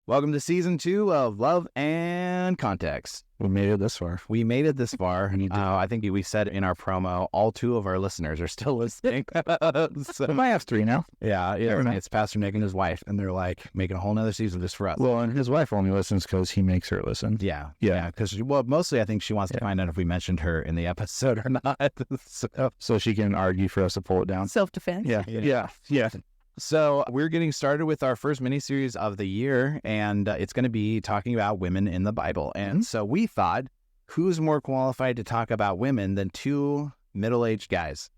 Welcome to season 2 of Love and Context. We made it this far. We made it this far. I think we said in our promo, all 2 of our listeners are still listening. So, I have 3 now. Yeah, it's Pastor Nick and his wife, and they're like making a whole nother season just for us. Well, and his wife only listens because he makes her listen. Yeah. Because, mostly I think she wants to find out if we mentioned her in the episode or not. So she can argue for us to pull it down. Self-defense. Yeah. So we're getting started with our first miniseries of the year, and it's going to be talking about women in the Bible. And so we thought, who's more qualified to talk about women than 2 middle-aged guys?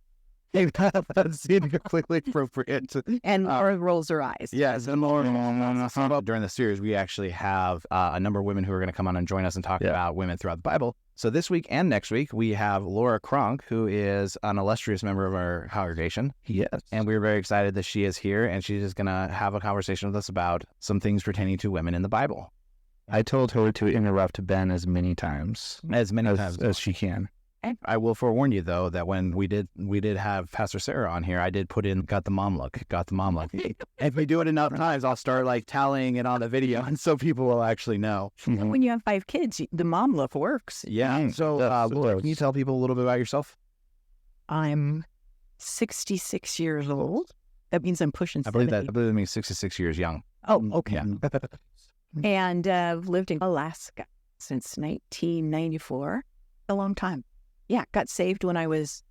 Hey, that seemed completely appropriate. And Laura rolls her eyes. Yes, and Laura. During the series, we actually have a number of women who are going to come on and join us and talk about women throughout the Bible. So this week and next week, we have Laura Kronk, who is an illustrious member of our congregation. Yes. And we're very excited that she is here, and she's just going to have a conversation with us about some things pertaining to women in the Bible. I told her to interrupt Ben as many times as she can. I will forewarn you, though, that when we did have Pastor Sarah on here, I did put in got the mom look. If we do it enough times, I'll start tallying it on the video, and so people will actually know. When you have 5 kids, the mom look works. Yeah. So, Laura, can you tell people a little bit about yourself? I'm 66 years old. That means I'm pushing 70. I believe that means 66 years young. Oh, okay. Yeah. And I've lived in Alaska since 1994. A long time. Yeah, got saved when I was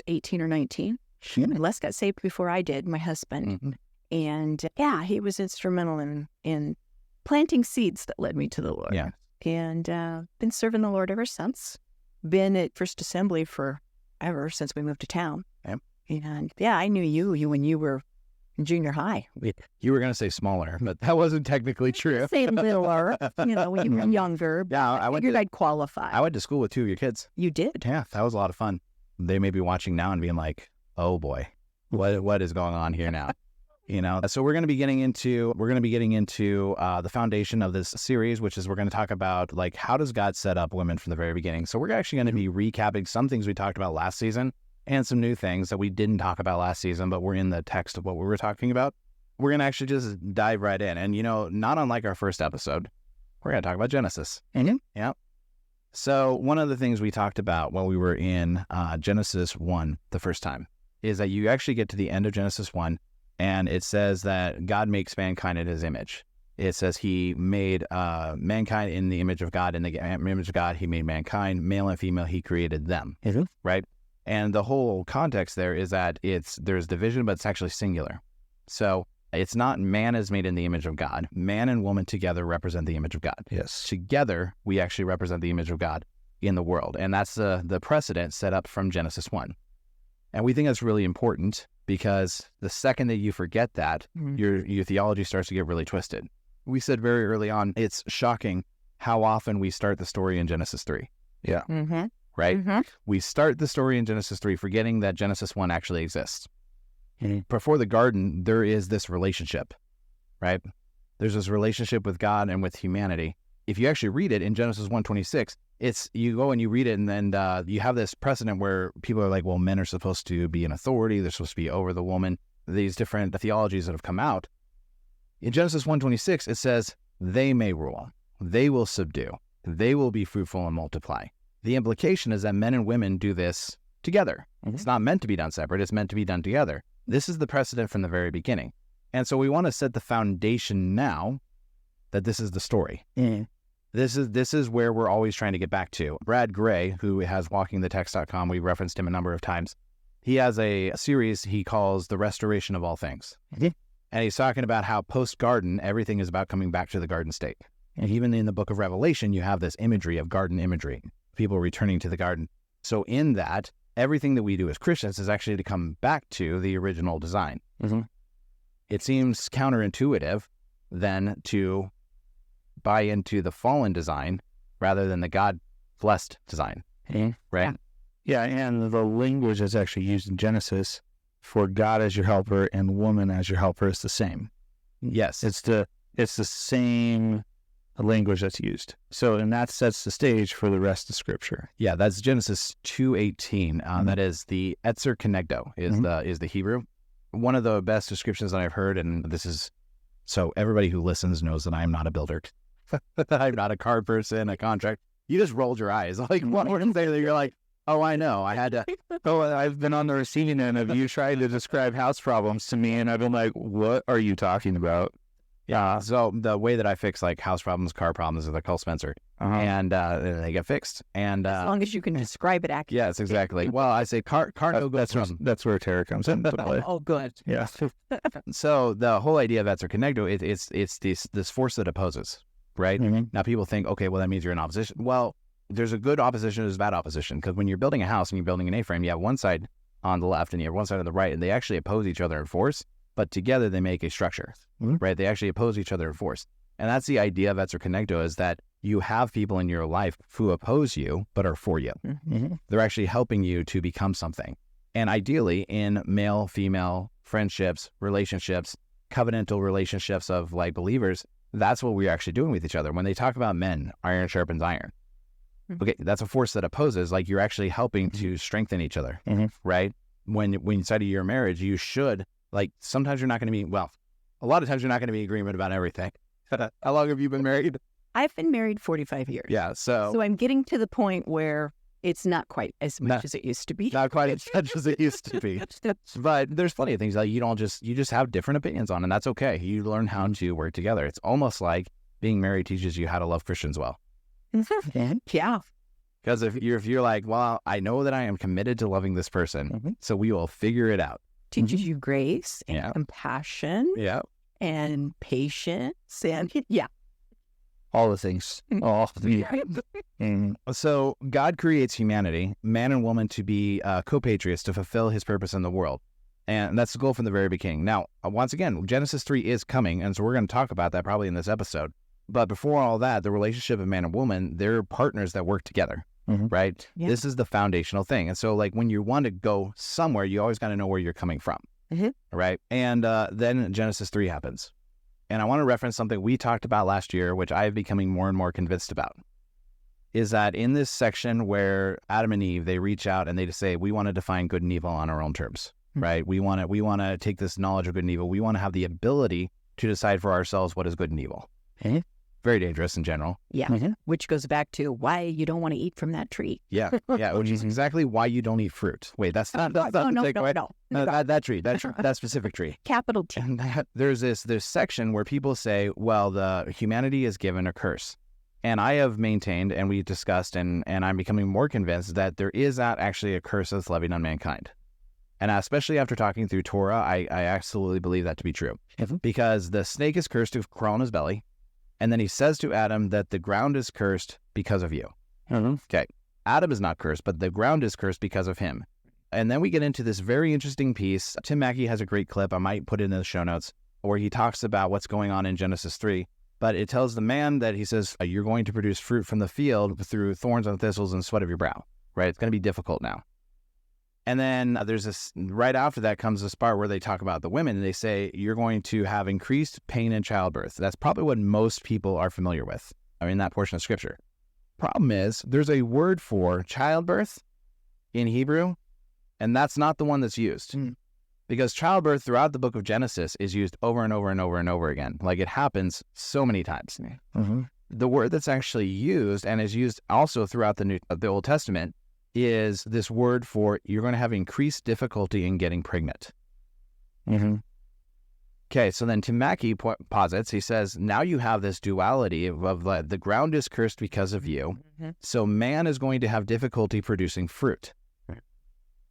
18 or 19. Les got saved before I did, my husband. Mm-hmm. And he was instrumental in planting seeds that led me to the Lord. Yeah. And been serving the Lord ever since. Been at First Assembly forever since we moved to town. Yep. And I knew you when you were in junior high. You were going to say smaller, but that wasn't technically true. Say littler, when you were younger. Yeah, I figured I'd qualify. I went to school with 2 of your kids. You did? Yeah, that was a lot of fun. They may be watching now and being like, oh boy, what is going on here now? So we're going to be getting into the foundation of this series, which is we're going to talk about how does God set up women from the very beginning. So we're actually going to be recapping some things we talked about last season and some new things that we didn't talk about last season, but we're in the text of what we were talking about. We're going to actually just dive right in. And, not unlike our first episode, we're going to talk about Genesis. Mm-hmm. Yeah. So one of the things we talked about when we were in Genesis 1 the first time is that you actually get to the end of Genesis 1, and it says that God makes mankind in his image. It says he made mankind in the image of God. In the image of God, he made mankind. Male and female, he created them. Mm-hmm. Right? And the whole context there is that there's division, but it's actually singular. So it's not man is made in the image of God. Man and woman together represent the image of God. Yes. Together, we actually represent the image of God in the world. And that's the precedent set up from Genesis 1. And we think that's really important because the second that you forget that, your theology starts to get really twisted. We said very early on, it's shocking how often we start the story in Genesis 3. Yeah. Mm-hmm. Right? Mm-hmm. We start the story in Genesis 3 forgetting that Genesis 1 actually exists. Mm-hmm. Before the garden, there is this relationship, right? There's this relationship with God and with humanity. If you actually read it in Genesis 1:26, you go and you read it, and then you have this precedent where people are like, well, men are supposed to be in authority. They're supposed to be over the woman. These different theologies that have come out. In Genesis 1:26, it says, they may rule. They will subdue. They will be fruitful and multiply. The implication is that men and women do this together. Mm-hmm. It's not meant to be done separate. It's meant to be done together. This is the precedent from the very beginning. And so we want to set the foundation now that this is the story. Mm-hmm. This is where we're always trying to get back to. Brad Gray, who has walkingthetext.com, we referenced him a number of times. He has a series he calls The Restoration of All Things. Mm-hmm. And he's talking about how post-garden, everything is about coming back to the garden state. And even in the book of Revelation, you have this imagery of garden imagery, people returning to the garden. So in that, everything that we do as Christians is actually to come back to the original design. Mm-hmm. It seems counterintuitive then to buy into the fallen design rather than the God-blessed design, right? Yeah, and the language that's actually used in Genesis for God as your helper and woman as your helper is the same. Yes. It's the same language that's used. So, and that sets the stage for the rest of Scripture. Yeah, that's Genesis 2:18. That is the Etzer Kenegdo is the Hebrew. One of the best descriptions that I've heard, and this is So everybody who listens knows that I am not a builder. I'm not a card person, a contract. You just rolled your eyes. Like, one word say that you're like, oh, I know. I had to. Oh, I've been on the receiving end of you trying to describe house problems to me, and I've been like, what are you talking about? Yeah. So the way that I fix like house problems, car problems is I call Spencer, and they get fixed. And As long as you can describe it accurately. yes, exactly. Well, I say car no go problem. That's where Tara comes in. Oh, good. Yeah. So the whole idea of Vetzer Connecto, it's this force that opposes, right? Mhm. Now people think, okay, well that means you're in opposition. Well, there's a good opposition, there's a bad opposition, because when you're building a house and you're building an A-frame, you have one side on the left and you have one side on the right, and they actually oppose each other in force, but together they make a structure, right? They actually oppose each other in force. And that's the idea of Vetzer Connecto, is that you have people in your life who oppose you, but are for you. Mm-hmm. They're actually helping you to become something. And ideally in male, female friendships, relationships, covenantal relationships of like believers, that's what we're actually doing with each other. When they talk about men, iron sharpens iron. Okay, that's a force that opposes, like you're actually helping to strengthen each other, right? When inside of your marriage, you should, like, sometimes you're not going to be, well, a lot of times you're not going to be in agreement about everything. How long have you been married? I've been married 45 years. Yeah, So I'm getting to the point where it's not quite as much as it used to be. Not quite as much as it used to be. But there's plenty of things that you just have different opinions on, and that's okay. You learn how to work together. It's almost like being married teaches you how to love Christians well. Yeah. Because if you're like, well, I know that I am committed to loving this person, so we will figure it out. Teaches you grace and Yeah. compassion Yeah. and patience and All the things. All the So God creates humanity, man and woman, to be co-patriots, to fulfill his purpose in the world. And that's the goal from the very beginning. Now, once again, Genesis 3 is coming, and so we're going to talk about that probably in this episode. But before all that, the relationship of man and woman, they're partners that work together, right? Yeah. This is the foundational thing. And so, like, when you want to go somewhere, you always got to know where you're coming from, right? And then Genesis 3 happens. And I want to reference something we talked about last year, which I am becoming more and more convinced about, is that in this section where Adam and Eve, they reach out and they just say, we want to define good and evil on our own terms, right? We want to take this knowledge of good and evil. We want to have the ability to decide for ourselves what is good and evil. Very dangerous in general. Yeah. Which goes back to why you don't want to eat from that tree. Yeah. Yeah. Which is exactly why you don't eat fruit. Wait, that's not the takeaway. No, that tree, that specific tree. Capital T. And there's this section where people say, well, the humanity is given a curse. And I have maintained, and we discussed, and I'm becoming more convinced that there is not actually a curse that's levied on mankind. And especially after talking through Torah, I absolutely believe that to be true. Because the snake is cursed to crawl on his belly. And then he says to Adam that the ground is cursed because of you. Okay. Adam is not cursed, but the ground is cursed because of him. And then we get into this very interesting piece. Tim Mackey has a great clip. I might put it in the show notes, where he talks about what's going on in Genesis 3. But it tells the man that he says, you're going to produce fruit from the field through thorns and thistles and sweat of your brow, right? It's going to be difficult now. And then there's this, right after that comes this part where they talk about the women, and they say, you're going to have increased pain in childbirth. That's probably what most people are familiar with, in that portion of scripture. Problem is, there's a word for childbirth in Hebrew, and that's not the one that's used. Because childbirth throughout the book of Genesis is used over and over and over and over again. Like, it happens so many times. The word that's actually used, and is used also throughout the Old Testament, is this word for you're going to have increased difficulty in getting pregnant. Okay, so then Tim Mackey posits, he says, now you have this duality of the ground is cursed because of you, so man is going to have difficulty producing fruit.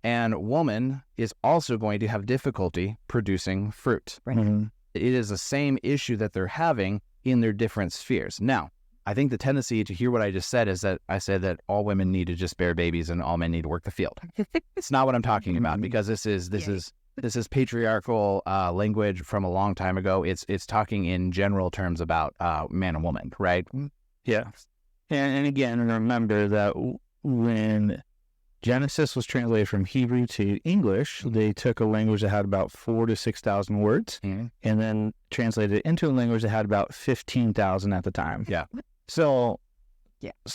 And woman is also going to have difficulty producing fruit. It is the same issue that they're having in their different spheres. Now, I think the tendency to hear what I just said is that I said that all women need to just bear babies and all men need to work the field. It's not what I'm talking about, because this is patriarchal language from a long time ago. It's talking in general terms about man and woman, right? Yeah. And again, remember that when Genesis was translated from Hebrew to English, they took a language that had about 4,000 to 6,000 words and then translated it into a language that had about 15,000 at the time. Yeah. So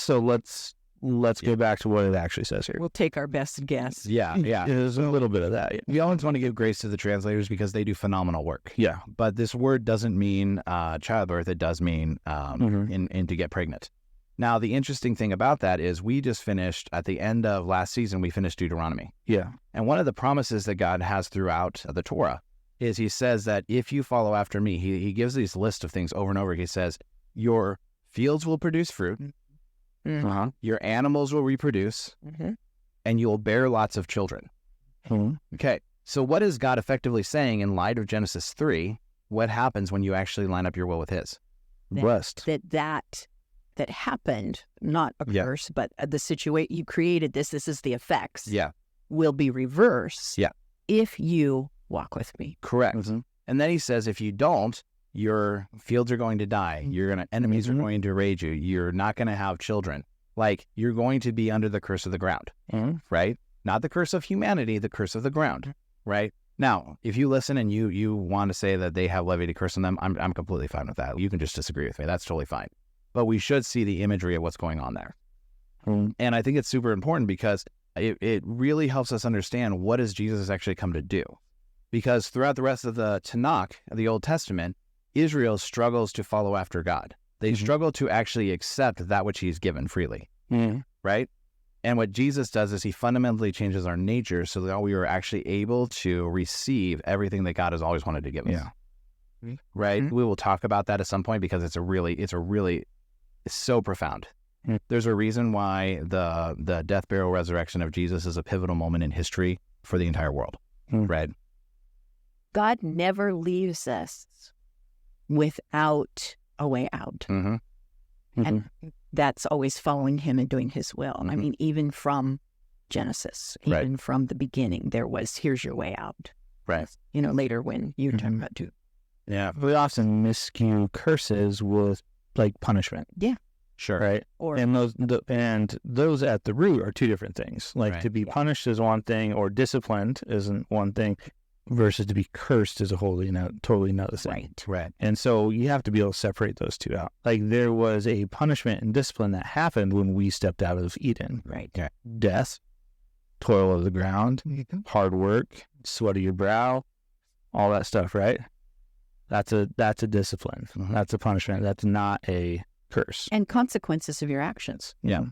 let's let's go back to what it actually says here. We'll take our best guess. Yeah. There's a little bit of that. We always want to give grace to the translators because they do phenomenal work. Yeah. But this word doesn't mean childbirth. It does mean in to get pregnant. Now, the interesting thing about that is we just finished, at the end of last season, we finished Deuteronomy. Yeah. And one of the promises that God has throughout the Torah is he says that if you follow after me, he gives these list of things over and over. He says, your fields will produce fruit, your animals will reproduce, and you'll bear lots of children. Okay, so what is God effectively saying in light of Genesis 3? What happens when you actually line up your will with his? Blessed. That happened, not a curse, but the situation you created this is the effects. Yeah. Will be reversed. Yeah. If you walk with me. Correct. And then he says, if you don't, your fields are going to die. Enemies are going to rage you. You're not going to have children. Like, you're going to be under the curse of the ground, right? Not the curse of humanity, the curse of the ground, right? Now, if you listen and you want to say that they have levied a curse on them, I'm completely fine with that. You can just disagree with me. That's totally fine. But we should see the imagery of what's going on there. And I think it's super important because it really helps us understand what is Jesus actually come to do. Because throughout the rest of the Tanakh, the Old Testament, Israel struggles to follow after God. They struggle to actually accept that which he's given freely, right? And what Jesus does is he fundamentally changes our nature so that we are actually able to receive everything that God has always wanted to give us. Yeah. Right? We will talk about that at some point because it's so profound. There's a reason why the death, burial, resurrection of Jesus is a pivotal moment in history for the entire world, right? God never leaves us without a way out. And that's always following him and doing his will. I mean, even from Genesis, even from the beginning, there was, here's your way out. Right. Later when you talk about too. Yeah. We often miscue curses with like punishment. Yeah. Sure. Right. And those at the root are two different things. Like to be punished is one thing, or disciplined isn't one thing, versus to be cursed is a totally another thing. Right. And so you have to be able to separate those two out. Like there was a punishment and discipline that happened when we stepped out of Eden. Right. Yeah. Death, toil of the ground, hard work, sweat of your brow, all that stuff, right? That's a discipline. That's a punishment. That's not a curse. And consequences of your actions. Yeah.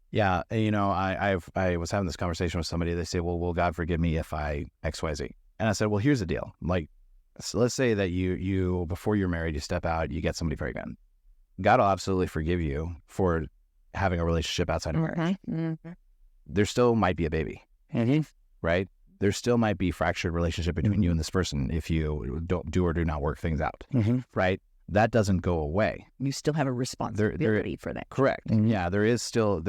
Yeah. I was having this conversation with somebody. They say, well, will God forgive me if I XYZ? And I said, well, here's the deal. Like, so let's say that you before you're married, you step out, you get somebody pregnant. God will absolutely forgive you for having a relationship outside of marriage. There still might be a baby, right? There still might be fractured relationship between you and this person if you don't do or do not work things out, right? That doesn't go away. You still have a responsibility for that. Correct. Yeah, there is still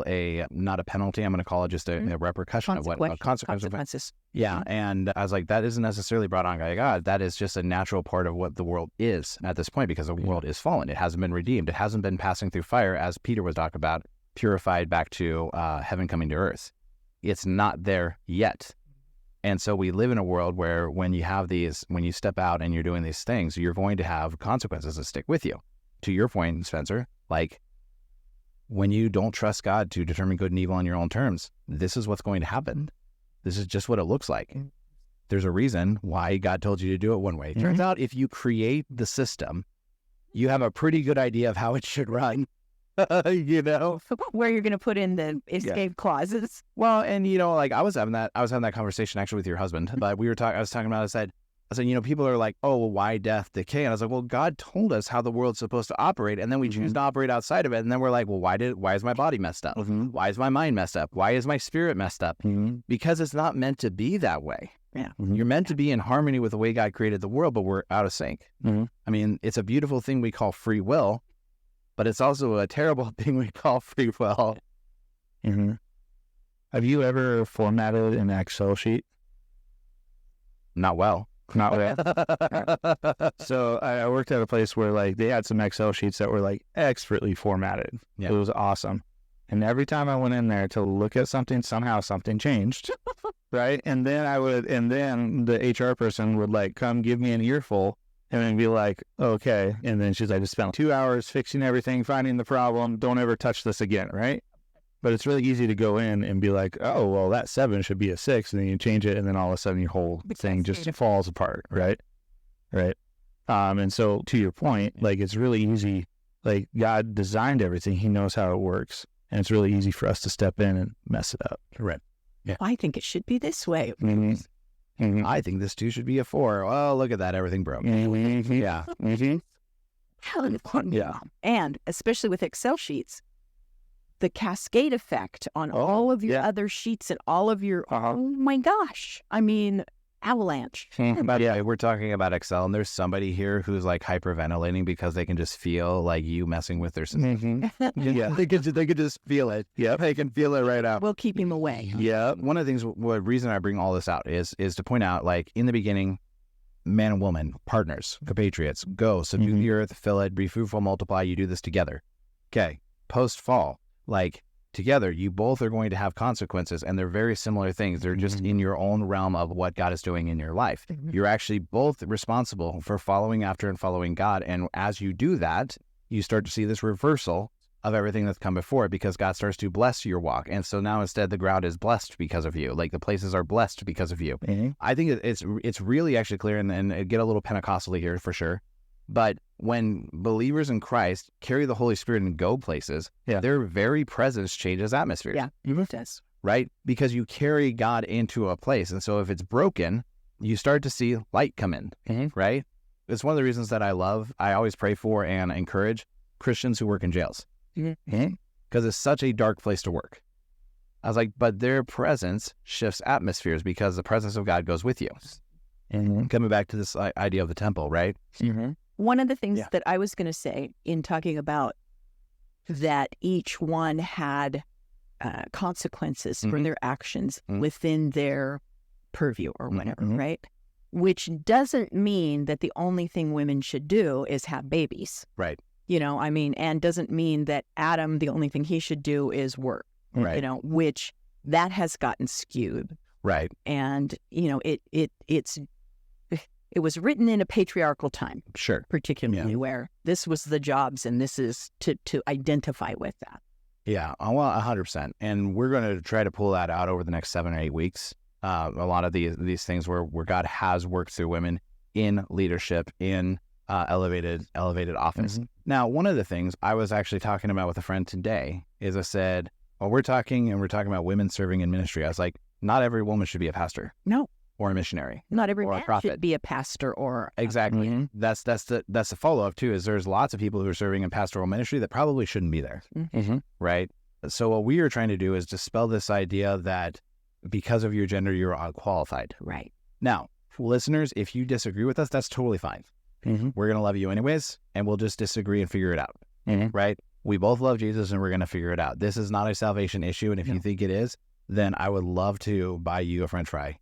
a not a penalty. I'm going to call it just a repercussion of what consequences. Yeah, and I was like, that isn't necessarily brought on by God. That is just a natural part of what the world is at this point because the world is fallen. It hasn't been redeemed. It hasn't been passing through fire, as Peter was talking about, purified back to heaven coming to earth. It's not there yet. And so we live in a world where when you step out and you're doing these things, you're going to have consequences that stick with you. To your point, Spencer, like when you don't trust God to determine good and evil on your own terms, this is what's going to happen. This is just what it looks like. There's a reason why God told you to do it one way. It turns out if you create the system, you have a pretty good idea of how it should run. Where you're going to put in the escape clauses. Well, and like I was having that conversation actually with your husband, but I was talking about, I said, people are like, oh, well, why death, decay? And I was like, well, God told us how the world's supposed to operate, and then we choose to operate outside of it. And then we're like, well, why is my body messed up? Why is my mind messed up? Why is my spirit messed up? Because it's not meant to be that way. Yeah. You're meant to be in harmony with the way God created the world, but we're out of sync. I mean, it's a beautiful thing we call free will, but it's also a terrible thing we call free will. Have you ever formatted an Excel sheet? Not well. Not well. So I worked at a place where like they had some Excel sheets that were like expertly formatted. Yeah. It was awesome. And every time I went in there to look at something, somehow something changed. Right. And then the HR person would like come give me an earful and then be like, okay. And then she's like, I just spent 2 hours fixing everything, finding the problem. Don't ever touch this again. Right. But it's really easy to go in and be like, oh, well, that 7 should be a 6, and then you change it, and then all of a sudden your whole thing just falls apart, right? Right. And so to your point, like, it's really easy. Like, God designed everything. He knows how it works. And it's really easy for us to step in and mess it up. Right. Yeah. I think it should be this way. I think this 2 should be a 4. Oh, look at that. Everything broke. Yeah. Yeah. And especially with Excel sheets, the cascade effect on all of your other sheets and all of your, oh my gosh. I mean, avalanche. But yeah, we're talking about Excel, and there's somebody here who's like hyperventilating because they can just feel like you messing with their system. Yeah, they could just feel it. Yeah, they can feel it right out. We'll keep him away. Yeah. One of the things, the reason I bring all this out is to point out, like, in the beginning, man and woman, partners, compatriots, go, subdue the earth, fill it, be fruitful, multiply. You do this together. Okay. Post fall, like, together, you both are going to have consequences, and they're very similar things. They're just in your own realm of what God is doing in your life. You're actually both responsible for following after and following God. And as you do that, you start to see this reversal of everything that's come before, because God starts to bless your walk. And so now instead the ground is blessed because of you. Like, the places are blessed because of you. I think it's really actually clear, and get a little Pentecostally here for sure. But when believers in Christ carry the Holy Spirit and go places, their very presence changes atmosphere. Yeah, it does. Right? Because you carry God into a place. And so if it's broken, you start to see light come in, right? It's one of the reasons that I always pray for and encourage Christians who work in jails. Because it's such a dark place to work. I was like, but their presence shifts atmospheres because the presence of God goes with you. Coming back to this idea of the temple, right? One of the things that I was going to say in talking about that each one had consequences for their actions within their purview or whatever, right? Which doesn't mean that the only thing women should do is have babies. Right. You know, I mean, and doesn't mean that Adam, the only thing he should do is work. Right. You know, which that has gotten skewed. Right. And, you know, it was written in a patriarchal time. Sure. Particularly where this was the jobs, and this is to identify with that. Yeah, well, 100%. And we're going to try to pull that out over the next 7 or 8 weeks. A lot of these things where God has worked through women in leadership, in elevated office. Now, one of the things I was actually talking about with a friend today is I said, well, we're talking about women serving in ministry. I was like, not every woman should be a pastor. No. Or a missionary. Not every or man a prophet. should be a pastor or exactly. That's the follow-up too, is there's lots of people who are serving in pastoral ministry that probably shouldn't be there. Right? So what we are trying to do is dispel this idea that because of your gender, you're unqualified. Right. Now, listeners, if you disagree with us, that's totally fine. We're going to love you anyways, and we'll just disagree and figure it out. Right? We both love Jesus, and we're going to figure it out. This is not a salvation issue, and if you think it is, then I would love to buy you a French fry.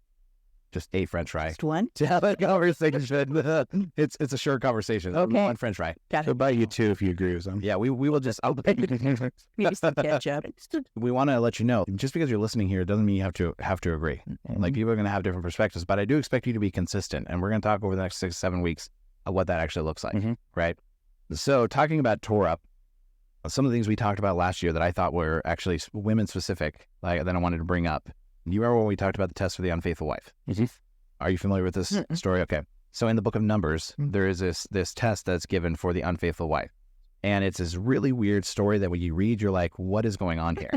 Just a French fry. Just one? To have a conversation. It's a short conversation. Okay. One French fry. Got it. I'll buy you 2 if you agree with them. Yeah, we will just... Maybe some ketchup. We want to let you know, just because you're listening here doesn't mean you have to agree. Like, people are going to have different perspectives, but I do expect you to be consistent. And we're going to talk over the next 6 to 7 weeks of what that actually looks like. Right? So talking about Torah, some of the things we talked about last year that I thought were actually women specific, like, that I wanted to bring up. You remember when we talked about the test for the unfaithful wife? Are you familiar with this story? Okay. So in the book of Numbers, there is this test that's given for the unfaithful wife. And it's this really weird story that when you read, you're like, what is going on here?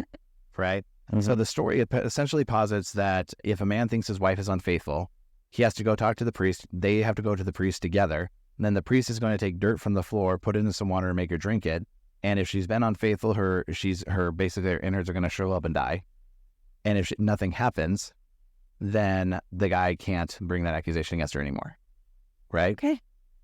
Right? So the story essentially posits that if a man thinks his wife is unfaithful, he has to go talk to the priest. They have to go to the priest together. And then the priest is going to take dirt from the floor, put it in some water, and make her drink it. And if she's been unfaithful, basically her innards are going to shrivel up and die. And if nothing happens, then the guy can't bring that accusation against her anymore. Right? Okay.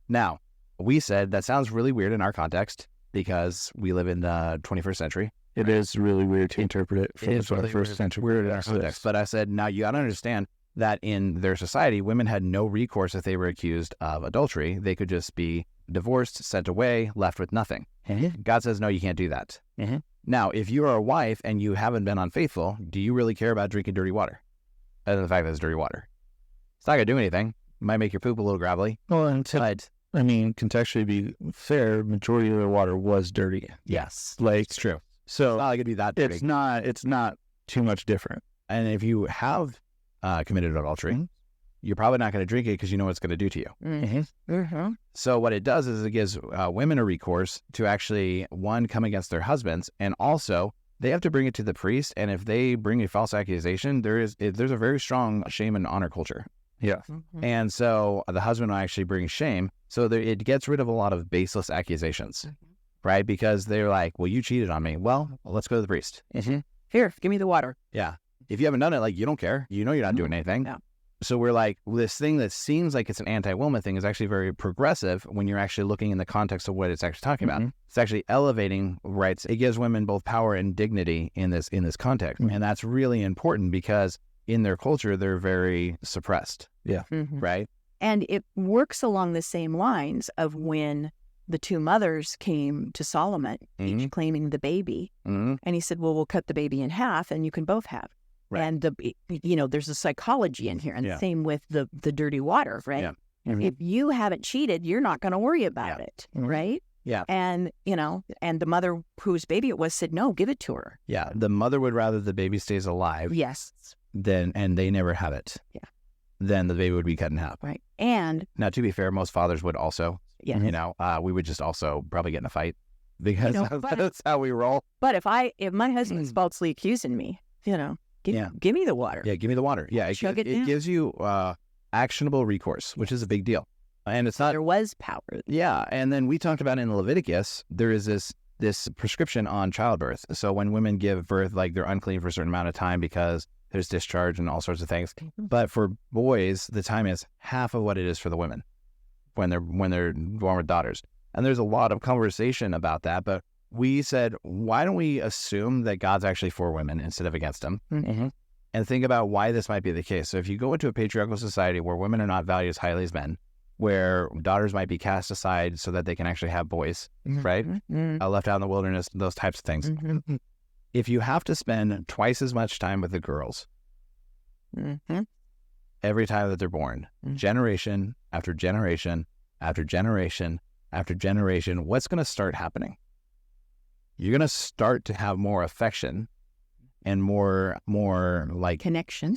Now, we said that sounds really weird in our context because we live in the 21st century. It is really weird to interpret it from the 21st century. Weird in our context. But I said, now you got to understand that in their society, women had no recourse if they were accused of adultery. They could just be divorced, sent away, left with nothing. God says, no, you can't do that. Now, if you are a wife and you haven't been unfaithful, do you really care about drinking dirty water? Other than the fact that it's dirty water. It's not going to do anything. It might make your poop a little gravelly. Well, contextually be fair, majority of the water was dirty. Yes. Like, it's true. So It's not like it'd be that big. it's not too much different. And if you have committed adultery, you're probably not going to drink it because you know what it's going to do to you. Mm-hmm. Mm-hmm. So what it does is it gives women a recourse to actually, one, come against their husbands, and also they have to bring it to the priest. And if they bring a false accusation, there's a very strong shame and honor culture. Yeah. Mm-hmm. And so the husband will actually bring shame. So it gets rid of a lot of baseless accusations, right? Because they're like, well, you cheated on me. Well, let's go to the priest. Mm-hmm. Here, give me the water. Yeah. If you haven't done it, like, you don't care. You know you're not doing anything. Yeah. So we're like, this thing that seems like it's an anti-woman thing is actually very progressive when you're actually looking in the context of what it's actually talking about. It's actually elevating rights. It gives women both power and dignity in this context. And that's really important because in their culture, they're very suppressed. Yeah. Mm-hmm. Right? And it works along the same lines of when the two mothers came to Solomon, each claiming the baby. Mm-hmm. And he said, well, we'll cut the baby in half and you can both have. Right. And there's a psychology in here, and the same with the dirty water, right? Yeah. Mm-hmm. If you haven't cheated, you're not going to worry about it, right? Yeah. And and the mother whose baby it was said, no, give it to her. Yeah. The mother would rather the baby stays alive Yes. and they never have it. Yeah. Then the baby would be cut in half. Right. And Now, to be fair, most fathers would also. yeah. We would just also probably get in a fight because but- that's how we roll. But if my husband's falsely accusing me, give me the water. Yeah, give me the water. Yeah, Chug it it down. gives you actionable recourse, which is a big deal. And it's not. There was power. Yeah, and then we talked about in Leviticus, there is this prescription on childbirth. So when women give birth, like, they're unclean for a certain amount of time because there's discharge and all sorts of things. But for boys, the time is half of what it is for the women when they're born with daughters. And there's a lot of conversation about that. But we said, why don't we assume that God's actually for women instead of against them? Mm-hmm. And think about why this might be the case. So if you go into a patriarchal society where women are not valued as highly as men, where daughters might be cast aside so that they can actually have boys, right? Mm-hmm. Left out in the wilderness, those types of things. Mm-hmm. If you have to spend twice as much time with the girls Mm-hmm. every time that they're born, generation after generation after generation after generation, what's going to start happening? You're going to start to have more affection and more like Connection.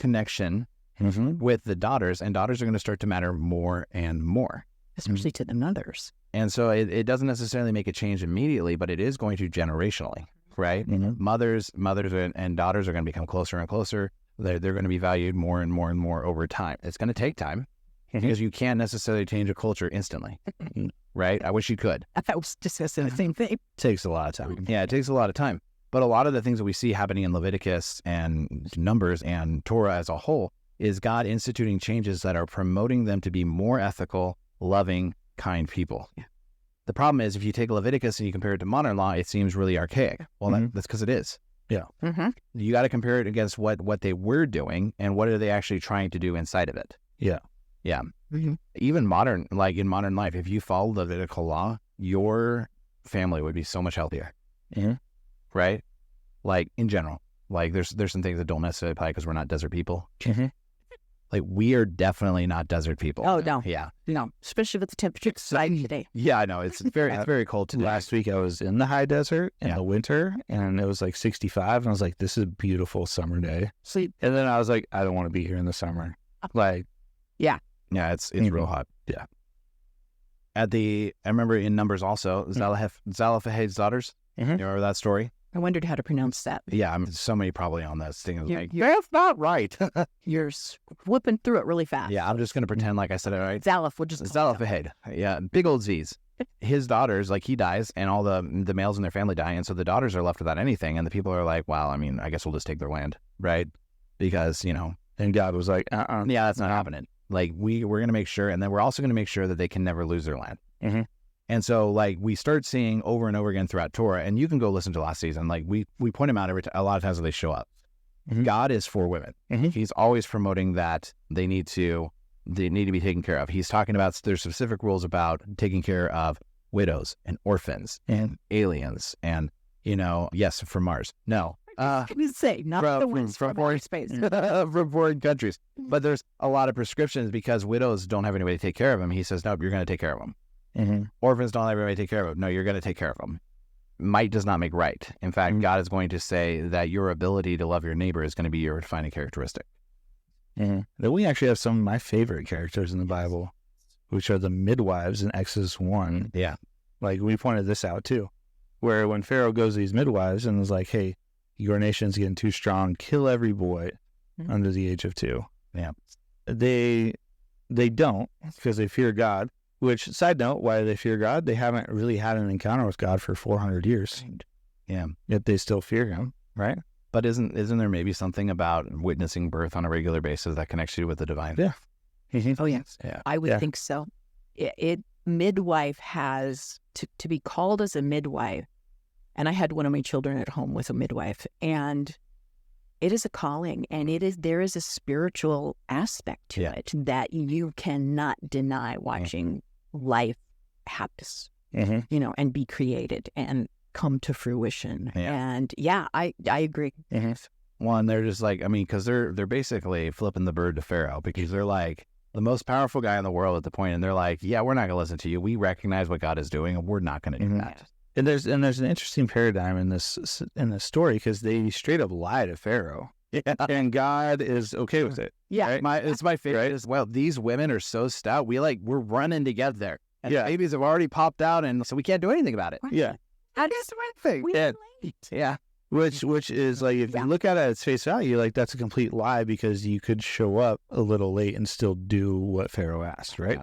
with the daughters, and daughters are going to start to matter more and more. Especially to the mothers. And so it doesn't necessarily make a change immediately, but it is going to generationally, right? Mothers and daughters are going to become closer and closer. They're going to be valued more and more and more over time. It's going to take time because you can't necessarily change a culture instantly, right? I wish you could. I was discussing the same thing. Takes a lot of time. Yeah, it takes a lot of time. But a lot of the things that we see happening in Leviticus and Numbers and Torah as a whole is God instituting changes that are promoting them to be more ethical, loving, kind people. Yeah. The problem is if you take Leviticus and you compare it to modern law, it seems really archaic. Well, that's because it is. Yeah. Mm-hmm. You got to compare it against what they were doing and what are they actually trying to do inside of it. Yeah. Yeah. Mm-hmm. Even modern, like in modern life, if you follow Levitical law, your family would be so much healthier. Right? Like in general, like there's some things that don't necessarily apply because we're not desert people. Like we are definitely not desert people. Oh, no. Yeah. No, especially with the temperature outside today. Yeah, I know. It's very cold today. Last week I was in the high desert in the winter, and it was like 65, and I was like, this is a beautiful summer day. Sleep. And then I was like, I don't want to be here in the summer. Like, Yeah, it's real hot. Yeah. I remember in Numbers also, Zelophehad's daughters. You remember that story? I wondered how to pronounce that. Yeah, somebody probably on this thing is You're- like, you're- that's not right. You're whipping through it really fast. Yeah, I'm just going to pretend like I said it right. Zalaph, we'll just call it Zelophehad. Yeah, big old Z's. His daughters, like he dies and all the males in their family die. And so the daughters are left without anything. And the people are like, well, I mean, I guess we'll just take their land, right? Because, and God was like, yeah, that's not happening. Like we're going to make sure. And then we're also going to make sure that they can never lose their land. And so like we start seeing over and over again throughout Torah, and you can go listen to last season. Like we point them out a lot of times when they show up. God is for women. He's always promoting that they need to be taken care of. He's talking about there's specific rules about taking care of widows and orphans and aliens and, yes, from Mars. No. I was say, not the ones from foreign space. from foreign countries. But there's a lot of prescriptions because widows don't have anybody to take care of them. He says, nope, you're going to take care of them. Orphans don't have anybody to take care of them. No, you're going to take care of them. might does not make right. In fact, God is going to say that your ability to love your neighbor is going to be your defining characteristic. Then we actually have some of my favorite characters in the Bible, which are the midwives in Exodus 1. Yeah. Like, we pointed this out too, where when Pharaoh goes to these midwives and is like, hey, your nation's getting too strong, kill every boy under the age of 2. Yeah. They don't, because they fear God, which, side note, why do they fear God? They haven't really had an encounter with God for 400 years. Yeah. Yet they still fear him, right? But isn't there maybe something about witnessing birth on a regular basis that connects you with the divine? Yeah. Oh, yes. Yeah. I would think so. Midwife has, to be called as a midwife, and I had one of my children at home with a midwife, and it is a calling, and there is a spiritual aspect to it that you cannot deny watching life happen, and be created and come to fruition. And I agree. One, they're just like, I mean, because they're basically flipping the bird to Pharaoh, because they're like the most powerful guy in the world at the point, and they're like, yeah, we're not going to listen to you. We recognize what God is doing, and we're not going to do that. And there's an interesting paradigm in this story, because they straight up lie to Pharaoh. Yeah. And God is okay with it. Yeah. Right? It's my favorite as well. These women are so stout. We're running to get there. And babies have already popped out, and so we can't do anything about it. Right. Yeah. How does one thing? Yeah. Yeah. Which is like, if you look at it at its face value, like, that's a complete lie, because you could show up a little late and still do what Pharaoh asked, right?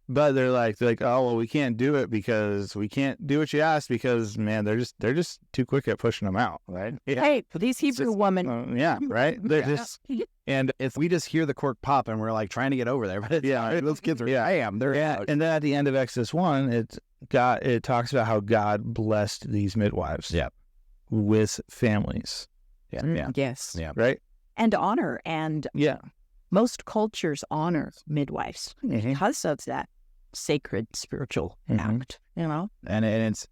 But they're like, oh, well, we can't do it because we can't do what you asked, because, man, they're just too quick at pushing them out, right? Yeah. Hey, these Hebrew women. Right? They're just, and if we just hear the cork pop and we're like trying to get over there, but those kids are they're out. And then at the end of Exodus 1, it talks about how God blessed these midwives. Yeah. With families. Yes. Yeah. Right? And honor. And most cultures honor midwives because of that sacred spiritual act, And it's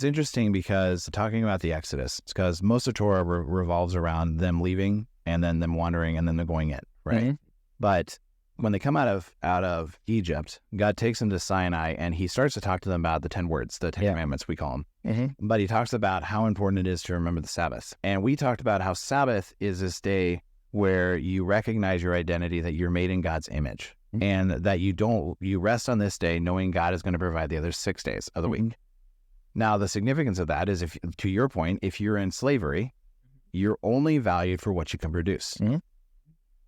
interesting, because talking about the Exodus, it's because most of Torah revolves around them leaving and then them wandering and then them going in, right? But when they come out of Egypt, God takes them to Sinai, and he starts to talk to them about the 10 words, the 10 commandments, we call them. But he talks about how important it is to remember the Sabbath. And we talked about how Sabbath is this day where you recognize your identity, that you're made in God's image, and that you rest on this day knowing God is going to provide the other 6 days of the week. Now, the significance of that is, if, to your point, if you're in slavery, you're only valued for what you can produce.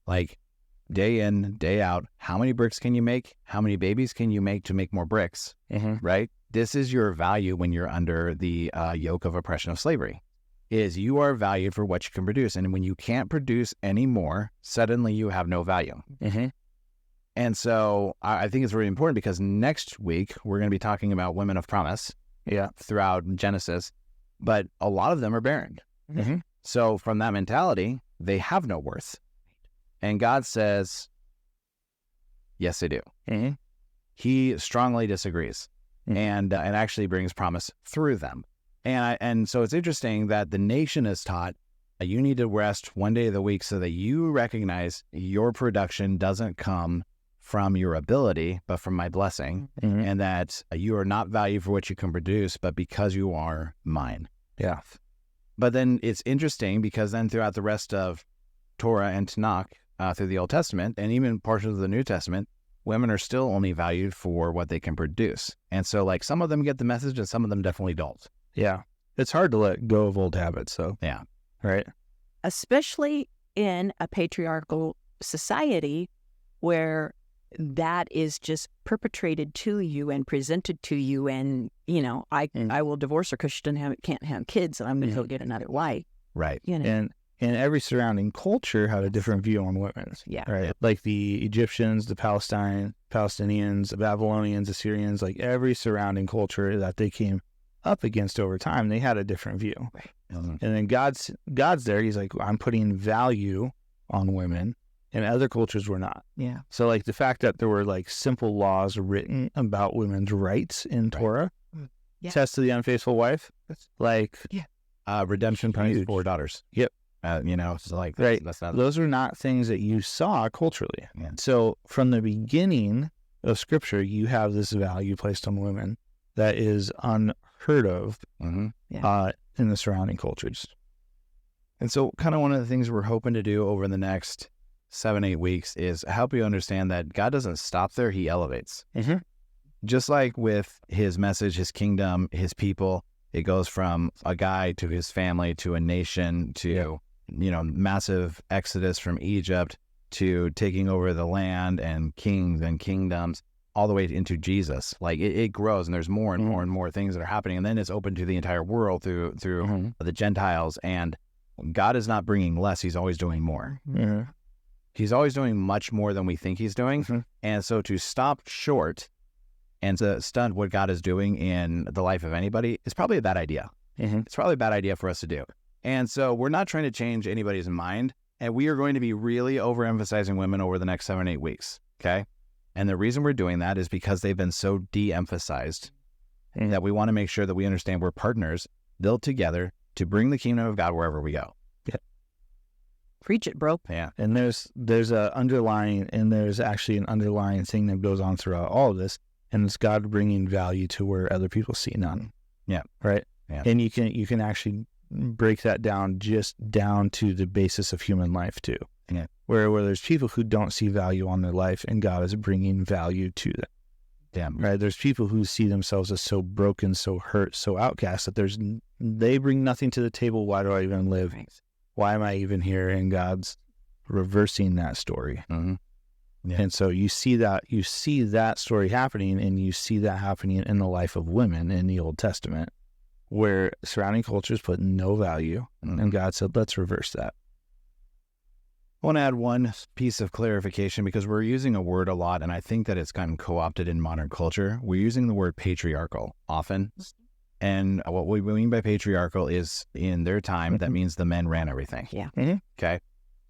Like, day in, day out, how many bricks can you make? How many babies can you make to make more bricks? Right? This is your value when you're under the yoke of oppression of slavery, is you are valued for what you can produce. And when you can't produce any more, suddenly you have no value. And so I think it's really important, because next week we're going to be talking about women of promise throughout Genesis, but a lot of them are barren. So from that mentality, they have no worth. And God says, yes, they do. He strongly disagrees and actually brings promise through them. And so it's interesting that the nation is taught, you need to rest one day of the week so that you recognize your production doesn't come from your ability, but from my blessing, and that you are not valued for what you can produce, but because you are mine. Yeah. But then it's interesting, because then throughout the rest of Torah and Tanakh, through the Old Testament, and even portions of the New Testament, women are still only valued for what they can produce. And so, like, some of them get the message and some of them definitely don't. Yeah. It's hard to let go of old habits, so. Yeah. Right? Especially in a patriarchal society where that is just perpetrated to you and presented to you, and, I will divorce her because she can't have kids, and I'm going to go get another wife. Right. And every surrounding culture had a different view on women. Yeah. Right. Like the Egyptians, the Palestinians, the Babylonians, Assyrians, like every surrounding culture that they came up against over time, they had a different view. Right. And then God's there. He's like, I'm putting value on women, and other cultures were not. Yeah. So, like, the fact that there were, like, simple laws written about women's rights in Torah, test to the unfaithful wife, like, redemption price for daughters. Yep. It's like, that's not. Those are not things that you saw culturally. Yeah. So from the beginning of Scripture, you have this value placed on women that is unheard heard of Mhm. in the surrounding cultures. And so kind of one of the things we're hoping to do over the next 7-8 weeks is help you understand that God doesn't stop there, he elevates. Mm-hmm. Just like with his message, his kingdom, his people, it goes from a guy to his family to a nation to, massive exodus from Egypt to taking over the land and kings and kingdoms all the way into Jesus. Like it grows and there's more and more and more things that are happening. And then it's open to the entire world through the Gentiles. And God is not bringing less. He's always doing more. Mm-hmm. He's always doing much more than we think he's doing. Mm-hmm. And so to stop short and to stunt what God is doing in the life of anybody is probably a bad idea. Mm-hmm. It's probably a bad idea for us to do. And so we're not trying to change anybody's mind. And we are going to be really overemphasizing women over the next 7-8 weeks. Okay. And the reason we're doing that is because they've been so de-emphasized that we want to make sure that we understand we're partners built together to bring the kingdom of God wherever we go. Preach it, bro. Yeah. And there's actually an underlying thing that goes on throughout all of this, and it's God bringing value to where other people see none. Yeah. Right. Yeah. And you can actually break that down just down to the basis of human life too. Yeah. Where there's people who don't see value on their life, and God is bringing value to them. Damn. Right. There's people who see themselves as so broken, so hurt, so outcast that they bring nothing to the table. Why do I even live? Right. Why am I even here? And God's reversing that story. Mm-hmm. Yeah. And so you see that story happening, and you see that happening in the life of women in the Old Testament, where surrounding cultures put no value, and God said, let's reverse that. I want to add one piece of clarification because we're using a word a lot, and I think that it's gotten co-opted in modern culture. We're using the word patriarchal often. And what we mean by patriarchal is in their time, that means the men ran everything. Yeah. Mm-hmm. Okay.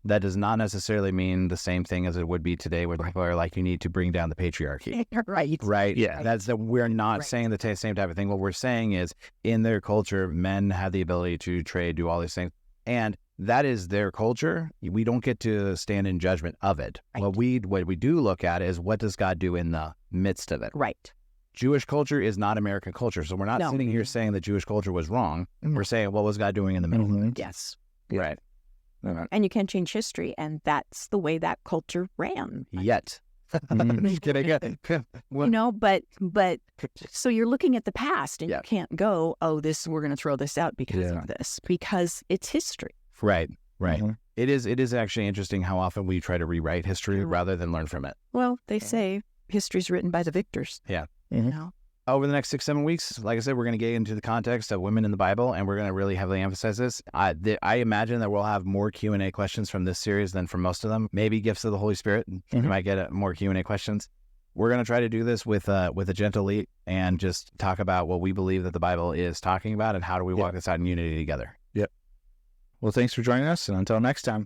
That does not necessarily mean the same thing as it would be today, where people are like, you need to bring down the patriarchy. Right. Right. Yeah. We're not Right. saying the same type of thing. What we're saying is in their culture, men have the ability to trade, do all these things. And that is their culture. We don't get to stand in judgment of it. Right. What we do look at is what does God do in the midst of it. Right. Jewish culture is not American culture. So we're not sitting here saying that Jewish culture was wrong. We're saying, what was God doing in the middle? Mm-hmm. Yes. Right. And you can change history, and that's the way that culture ran. Yet. Mhm. Just kidding. But so you're looking at the past, and Yeah. you can't go, we're going to throw this out because Yeah. of this, because it's history. Right. Mhm. It is actually interesting how often we try to rewrite history rather than learn from it. Well, they say history's written by the victors. Yeah. Mhm. You know? Over the next 6-7 weeks, like I said, we're going to get into the context of women in the Bible, and we're going to really heavily emphasize this. I imagine that we'll have more Q&A questions from this series than from most of them. Maybe gifts of the Holy Spirit. We might get more Q&A questions. We're going to try to do this with a gentle lead and just talk about what we believe that the Bible is talking about and how do we walk this out in unity together. Well, thanks for joining us, and until next time.